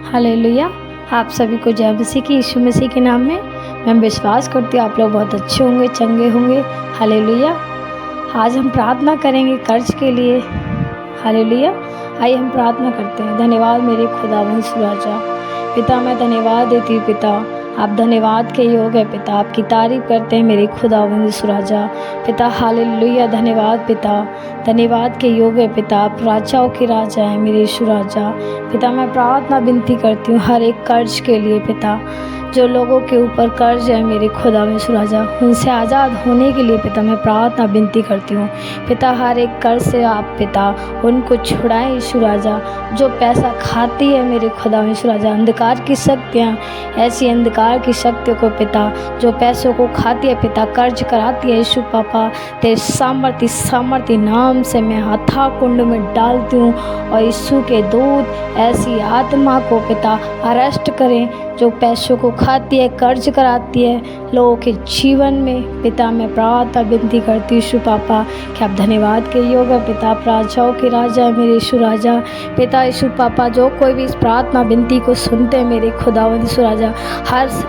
Hallelujah. आप सभी को जय मसीह की, यीशु मसीह के नाम में मैं विश्वास करती हूँ आप लोग बहुत अच्छे होंगे, चंगे होंगे। हालेलुया। आज हम प्रार्थना करेंगे कर्ज के लिए। हालेलुया। आइए हम प्रार्थना करते हैं। धन्यवाद मेरे खुदावंद राजा पिता, मैं धन्यवाद देती हूँ पिता, आप धन्यवाद के योग्य है पिता, आपकी तारीफ करते हैं मेरे खुदावंद राजा पिता। हालेलुया। धन्यवाद पिता, धन्यवाद के योग्य है पिता, आप राजाओं के राजा हैं मेरे यीशु राजा पिता। मैं प्रार्थना विनती करती हूँ हर एक कर्ज के लिए पिता, जो लोगों के ऊपर कर्ज है मेरे खुदावंद यीशु राजा, उनसे आज़ाद होने के लिए पिता मैं प्रार्थना विनती करती हूँ पिता। हर एक कर्ज से आप पिता उनको छुड़ाएं यीशु राजा। जो पैसा खाती है मेरे खुदावंद यीशु राजा, अंधकार की शक्तियाँ, ऐसी अंधकार की शक्तियों को पिता जो पैसों को खाती है पिता, कर्ज कराती है यीशु पापा, तेरे सामर्थ्य नाम से मैं अथाह कुंड में डालती हूँ। और यीशु के दूत ऐसी आत्मा को पिता अरेस्ट करें जो पैसों को खाती है, कर्ज कराती है लोगों के जीवन में पिता। मैं प्रार्थना विनती करती हूँ यीशु पापा कि आप धन्यवाद के योग्य है पिता, आप राजाओं के राजा है मेरे यीशु राजा पिता। यीशु पापा जो कोई भी इस प्रार्थना विनती को सुनते हैं मेरे खुदावंद यीशु राजा,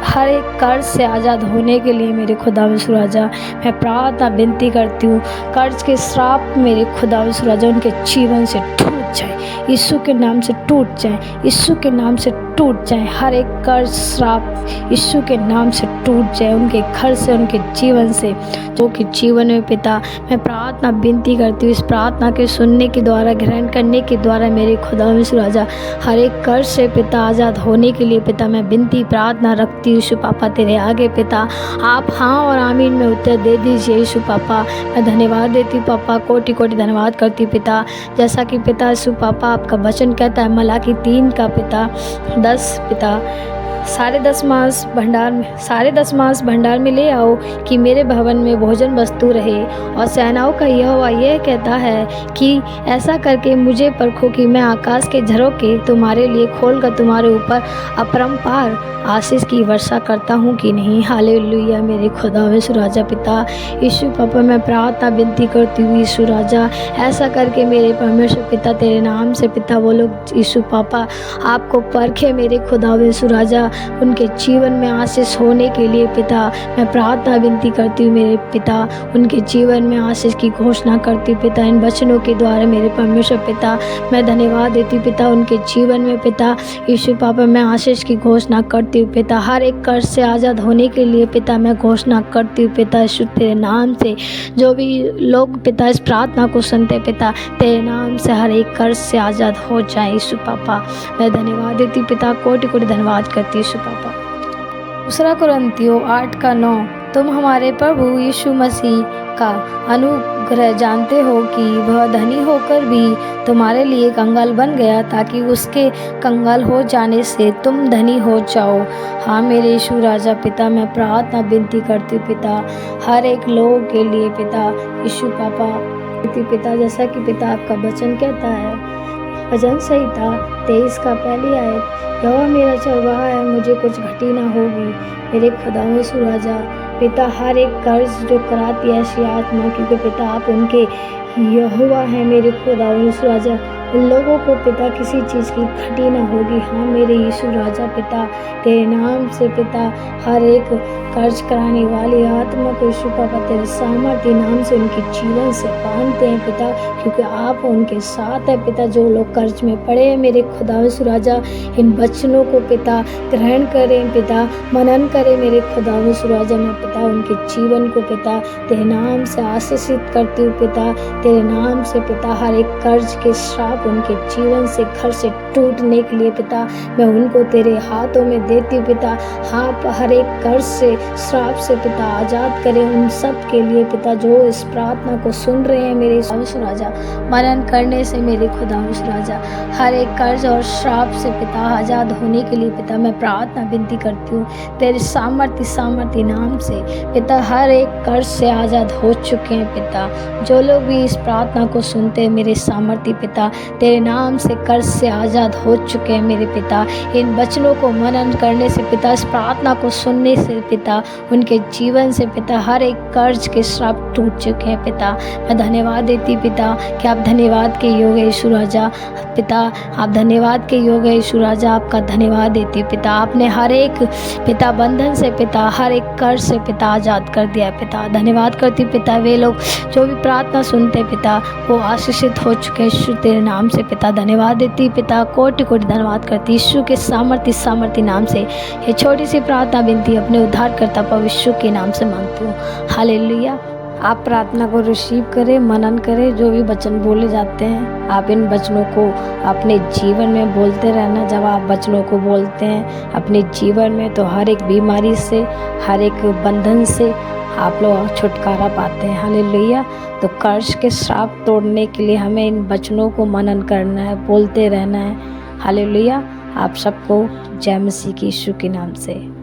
हर एक कर्ज से आज़ाद होने के लिए मेरे खुदावंद यीशु राजा मैं प्रार्थना विनती करती हूँ। कर्ज के श्राप मेरे खुदावंद यीशु राजा उनके जीवन से टूट जाए, यीशु के नाम से टूट जाए, यीशु के नाम से टूट जाए। हर एक कर्ज श्राप यीशु के नाम से टूट जाए, उनके घर से, उनके जीवन से, जो कि जीवन में पिता मैं प्रार्थना विनती करती हूँ। इस प्रार्थना के सुनने के द्वारा, ग्रहण करने के द्वारा मेरे खुदावंद यीशु राजा हर एक कर्ज से पिता आज़ाद होने के लिए पिता मैं विनती प्रार्थना रखती हूँ यीशु पापा तेरे आगे पिता। आप हाँ और आमीन में उत्तर दे दीजिए यीशु पापा। मैं धन्यवाद देती हूँ पापा, कोटि कोटि धन्यवाद करती हूँ पिता। जैसा कि पिता यीशु पापा आपका वचन कहता है मलाकी 3 का पिता 10 पिता, साढ़े 10 मास भंडार में ले आओ कि मेरे भवन में भोजन वस्तु रहे। और सेनाओं का यहोवा यह कहता है कि ऐसा करके मुझे परखो कि मैं आकाश के झरोखे तुम्हारे लिए खोलकर तुम्हारे ऊपर अपरंपार आशीष की वर्षा करता हूँ कि नहीं। हालेलुया मेरे खुदावंद यीशु राजा पिता। यीशु पापा मैं प्रार्थना विनती करती हूँ यीशु राजा, ऐसा करके मेरे परमेश्वर पिता तेरे नाम से पिता वो लोग यीशु पापा आपको परखे मेरे खुदावंद यीशु राजा, उनके जीवन में आशीष होने के लिए पिता मैं प्रार्थना विनती करती हूँ मेरे पिता। उनके जीवन में आशीष की घोषणा करती हूँ पिता इन वचनों के द्वारा मेरे परमेश्वर पिता। मैं धन्यवाद देती हूँ पिता उनके जीवन में पिता यीशु पापा मैं आशीष की घोषणा करती हूँ पिता। हर एक कर्ज से आज़ाद होने के लिए पिता मैं घोषणा करती हूँ पिता यीशु तेरे नाम से। जो भी लोग पिता इस प्रार्थना को सुनते पिता तेरे नाम से हर एक कर्ज से आज़ाद हो जाए यीशु पापा। मैं धन्यवाद देती हूँ पिता, कोटि कोटि धन्यवाद करती हूँ यीशु पापा। दूसरा कुरिन्थियों 8:9 तुम हमारे प्रभु यीशु मसीह का अनुग्रह जानते हो कि वह धनी होकर भी तुम्हारे लिए कंगाल बन गया ताकि उसके कंगाल हो जाने से तुम धनी हो जाओ। हाँ मेरे यीशु राजा पिता मैं प्रार्थना विनती करती हूँ पिता हर एक लोग के लिए पिता यीशु पापा पिता। जैसा कि पिता आपका वचन कहता है भजन संहिता 23 का पहली आयत, यहोवा मेरा चरवाहा है मुझे कुछ घटी ना होगी। मेरे खुदावंद यीशु राजा पिता हर एक कर्ज जो कराती है ऐसी आत्मा, क्योंकि पिता आप उनके यहोवा है मेरे खुदावंद यीशु राजा, इन लोगों को पिता किसी चीज़ की घटी ना होगी। हाँ मेरे यीशु राजा पिता तेरे नाम से पिता हर एक कर्ज कराने वाली आत्मा को यीशु पापा तेरे सामर्थ्य नाम से उनके जीवन से बांधते हैं पिता, क्योंकि आप उनके साथ है पिता। जो लोग कर्ज में पड़े हैं मेरे खुदावंद यीशु राजा इन वचनों को पिता ग्रहण करें पिता, मनन करें मेरे खुदावंद यीशु राजा। मैं पिता उनके जीवन को पिता तेरे नाम से आशीषित करती हूँ पिता तेरे नाम से पिता। हर एक कर्ज के श्राप उनके जीवन से घर से टूटने के लिए पिता मैं उनको तेरे हाथों में देती हूँ पिता। आप हर एक कर्ज से श्राप से पिता आज़ाद करें उन सब के लिए पिता जो इस प्रार्थना को सुन रहे हैं मेरे यीशु राजा। मनन करने से मेरे खुदावंद यीशु राजा हर एक कर्ज और श्राप से पिता आज़ाद होने के लिए पिता मैं प्रार्थना विनती करती हूँ तेरे सामर्थ्य नाम से पिता हर एक कर्ज से आज़ाद हो चुके हैं पिता। जो लोग भी इस प्रार्थना को सुनते हैं मेरे सामर्थी पिता, तेरे नाम से कर्ज से आज़ाद हो चुके हैं मेरे पिता। इन वचनों को मनन करने से पिता, इस प्रार्थना को सुनने से पिता, उनके जीवन से पिता हर एक कर्ज के श्राप टूट चुके हैं पिता। मैं धन्यवाद देती पिता कि आप धन्यवाद के योग है यीशु राजा। पिता आप धन्यवाद के योग है यीशु राजा, आपका धन्यवाद देती पिता। आपने हर एक पिता बंधन से पिता, हर एक कर्ज से पिता आज़ाद कर दिया पिता। धन्यवाद करती पिता, वे लोग जो भी प्रार्थना सुनते पिता वो आशीषित हो चुके हैं यीशु तेरे नाम से पिता। धन्यवाद देती पिता, कोटि कोटि धन्यवाद करती यीशु के सामर्थी नाम से। ये छोटी सी प्रार्थना विनती अपने उद्धारकर्ता प्रभु यीशु के नाम से मांगती हूँ। हालेलुया। आप प्रार्थना को रिसीव करें, मनन करें। जो भी वचन बोले जाते हैं आप इन वचनों को अपने जीवन में बोलते रहना। जब आप वचनों को बोलते हैं अपने जीवन में तो हर एक बीमारी से, हर एक बंधन से आप लोग छुटकारा पाते हैं। हालेलुया। तो कर्ज के श्राप तोड़ने के लिए हमें इन वचनों को मनन करना है, बोलते रहना है। हालेलुया। आप सबको जय मसीह की यीशु के नाम से।